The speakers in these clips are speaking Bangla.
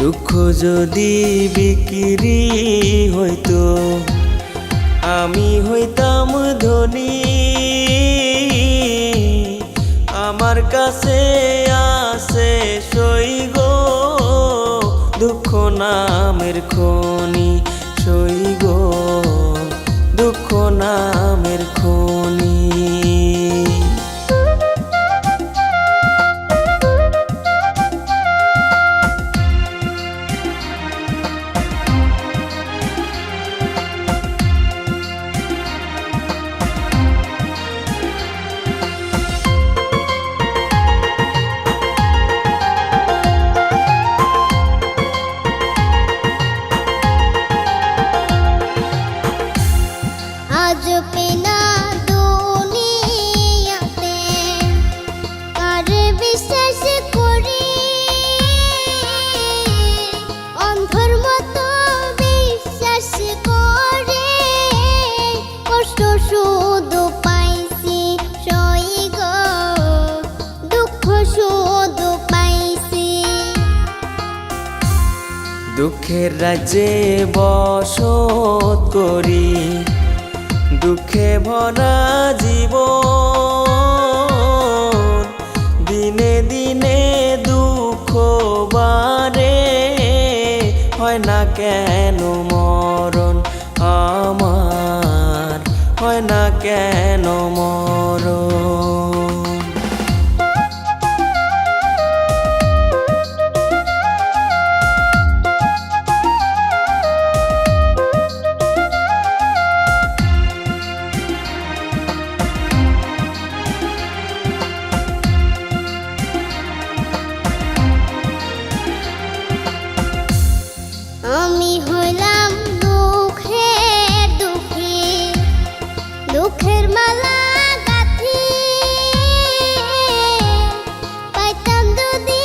দুঃখ যদি বিক্রি হইতো আমি হইতাম ধনী। আমার কাছে আছে সই গো দুঃখ নামের খনি, সই গো দুঃখ নামের খনি। আজ পেনা দুনিয়াতে কার বিশ্বাস করি, অন্ধর মতো বিশ্বাস করে কষ্ট শুধু পাইছি সই গো দুঃখ শুধু পাইছি। দুঃখের রাজ্যে বসত করি দুঃখে ভরা জীবন, দিনে দিনে দুঃখ বাড়ে হয় না কেন মরণ আমার, হয় না কেন মরণ। আমি হইলাম দুঃখের দুঃখী, দুঃখের মালা গাঁথি পাইতাম যদি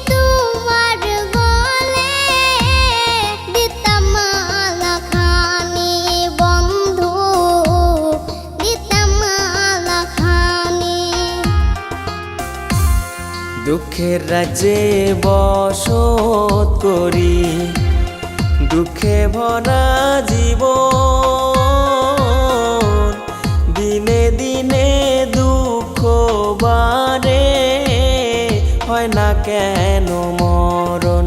তোমার গলে, দিতাম মালা খানি বন্ধু, দিতাম মালা খানি। দুঃখের রাজ্যে বসত করি দুঃখে ভরা জীবন, দিনে দিনে দুঃখ বাড়ে হয় না কেন মরণ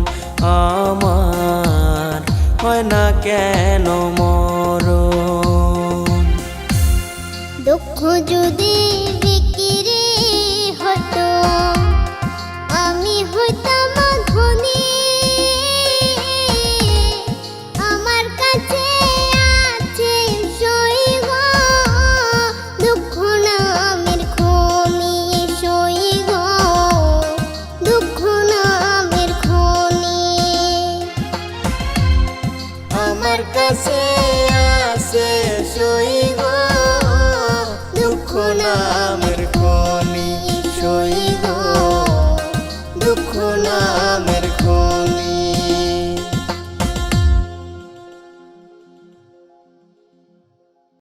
আমার, হয় না কেন মরণ। দুঃখ যদি বিক্রি হতো আমি হইতাম ধনী। আমার কাছে আছে সই গো দুঃখ নামের খনি, সই গো দুঃখ নামের খনি। আমার কাছে আছে সই গো দুঃখ নামের খনি, সই গো দুঃখ নামের